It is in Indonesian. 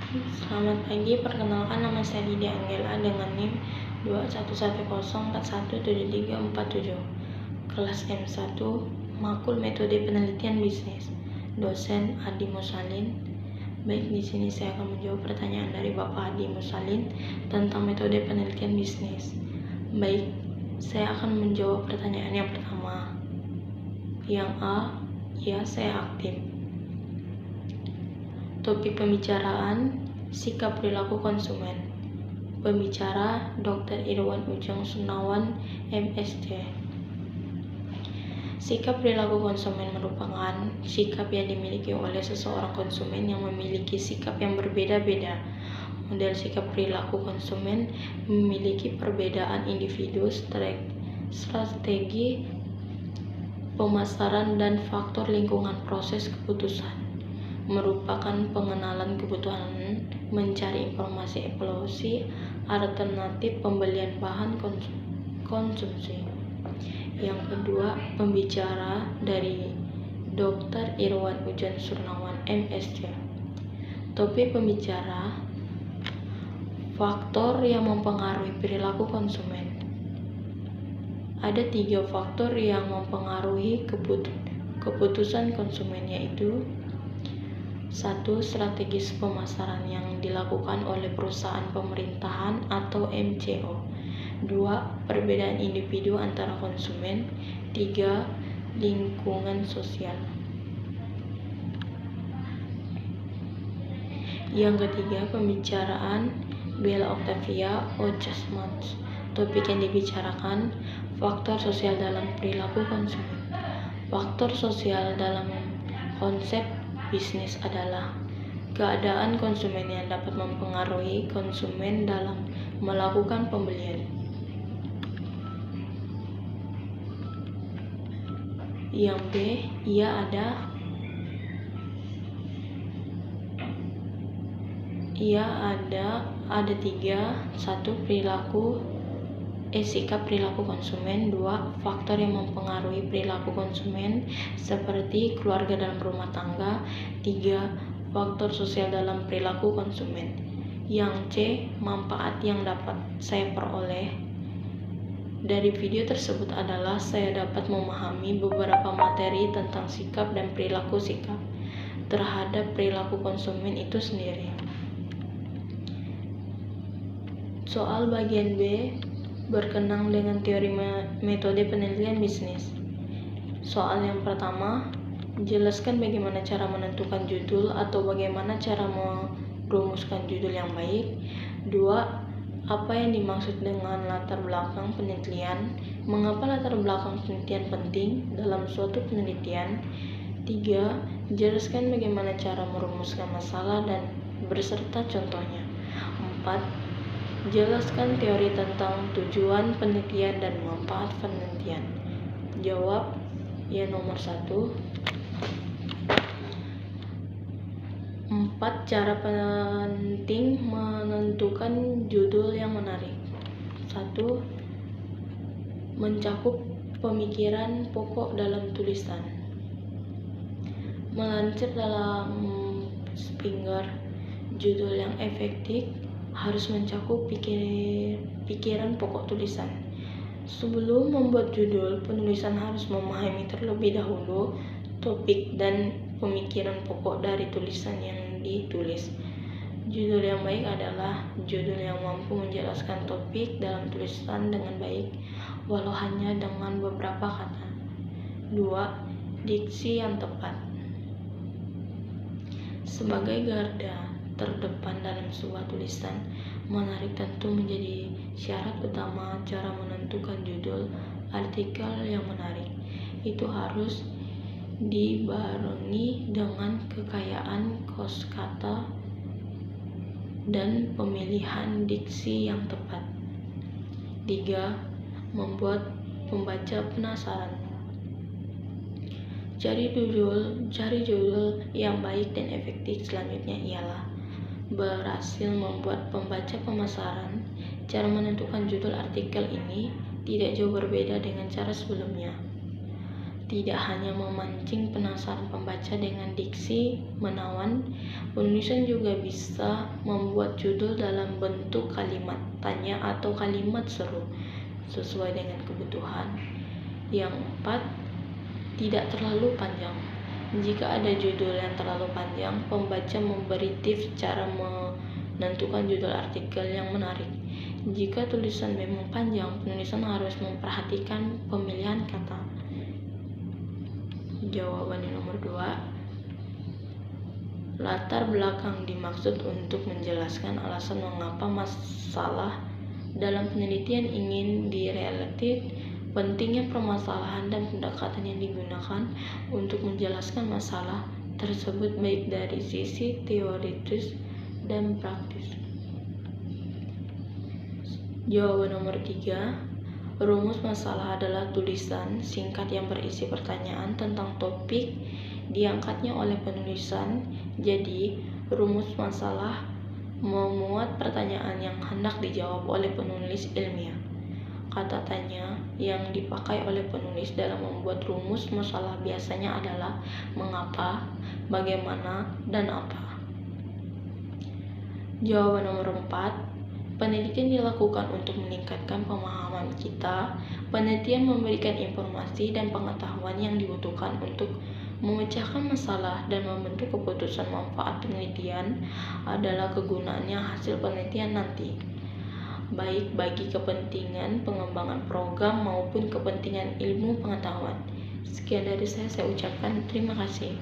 Selamat pagi, perkenalkan nama saya Lydia Angela dengan NIM 2110417347. Kelas M1, Makul Metode Penelitian Bisnis. Dosen Adi Musalin. Baik, di sini saya akan menjawab pertanyaan dari Bapak Adi Musalin tentang metode penelitian bisnis. Baik, saya akan menjawab pertanyaan yang pertama. Yang A, ya saya aktif. Topik pembicaraan, sikap perilaku konsumen. Pembicara Dr. Irwan Ujang Surnawan, MSc. Sikap perilaku konsumen merupakan sikap yang dimiliki oleh seseorang konsumen yang memiliki sikap yang berbeda-beda. Model sikap perilaku konsumen memiliki perbedaan individu, strategi pemasaran, dan faktor lingkungan. Proses keputusan merupakan pengenalan kebutuhan, mencari informasi, evaluasi alternatif pembelian bahan konsumsi. Yang kedua, pembicara dari Dr. Irwan Ujang Surnawan, MSc. Topik pembicara, faktor yang mempengaruhi perilaku konsumen. Ada 3 faktor yang mempengaruhi keputusan konsumen, yaitu 1. Strategis pemasaran yang dilakukan oleh perusahaan pemerintahan atau MCO. 2. Perbedaan individu antara konsumen. 3. Lingkungan sosial. Yang ketiga, pembicaraan Bella Octavia Ojasmans. Topik yang dibicarakan, faktor sosial dalam perilaku konsumen. Faktor sosial dalam konsep bisnis adalah keadaan konsumen yang dapat mempengaruhi konsumen dalam melakukan pembelian. Yang B, ada 3. 1. Sikap perilaku konsumen. 2. Faktor yang mempengaruhi perilaku konsumen seperti keluarga dalam rumah tangga. 3. Faktor sosial dalam perilaku konsumen. Yang C, manfaat yang dapat saya peroleh dari video tersebut adalah saya dapat memahami beberapa materi tentang sikap dan perilaku sikap terhadap perilaku konsumen itu sendiri. Soal bagian B, berkenang dengan teori metode penelitian bisnis. Soal yang pertama, jelaskan bagaimana cara menentukan judul atau bagaimana cara merumuskan judul yang baik. 2. Apa yang dimaksud dengan latar belakang penelitian? Mengapa latar belakang penelitian penting dalam suatu penelitian? 3. Jelaskan bagaimana cara merumuskan masalah dan berserta contohnya. 4. Jelaskan teori tentang tujuan penelitian dan manfaat penelitian. Jawab ya nomor 1. 4. Cara penting menentukan judul yang menarik. 1. Mencakup pemikiran pokok dalam tulisan. Melansir dalam Springer, judul yang efektif harus mencakup pikiran pokok tulisan. Sebelum membuat judul, penulisan harus memahami terlebih dahulu topik dan pemikiran pokok dari tulisan yang ditulis. Judul yang baik adalah judul yang mampu menjelaskan topik dalam tulisan dengan baik, walau hanya dengan beberapa kata. 2. Diksi yang tepat. Sebagai garda terdepan dalam sebuah tulisan menarik tentu menjadi syarat utama. Cara menentukan judul artikel yang menarik itu harus dibarengi dengan kekayaan kosakata dan pemilihan diksi yang tepat. 3. Membuat pembaca penasaran. Cari judul yang baik dan efektif selanjutnya ialah berhasil membuat pembaca penasaran. Cara menentukan judul artikel ini tidak jauh berbeda dengan cara sebelumnya. tidak hanya memancing penasaran pembaca dengan diksi menawan, penulisan juga bisa membuat judul dalam bentuk kalimat tanya atau kalimat seru sesuai dengan kebutuhan. Yang 4, tidak terlalu panjang. Jika ada judul yang terlalu panjang, pembaca memberi tips cara menentukan judul artikel yang menarik. Jika tulisan memang panjang, penulisan harus memperhatikan pemilihan kata. Jawaban yang nomor 2. Latar belakang dimaksud untuk menjelaskan alasan mengapa masalah dalam penelitian ingin direlatif, pentingnya permasalahan dan pendekatan yang digunakan untuk menjelaskan masalah tersebut baik dari sisi teoritis dan praktis. Jawaban nomor 3. Rumus masalah adalah tulisan singkat yang berisi pertanyaan tentang topik diangkatnya oleh penulisan. Jadi, rumus masalah memuat pertanyaan yang hendak dijawab oleh penulis ilmiah. Kata tanya yang dipakai oleh penulis dalam membuat rumus masalah biasanya adalah mengapa, bagaimana, dan apa. Jawaban nomor 4. Penelitian dilakukan untuk meningkatkan pemahaman kita. Penelitian memberikan informasi dan pengetahuan yang dibutuhkan untuk memecahkan masalah dan membentuk keputusan. Manfaat penelitian adalah kegunaannya hasil penelitian nanti, baik bagi kepentingan pengembangan program maupun kepentingan ilmu pengetahuan. Sekian dari saya ucapkan terima kasih.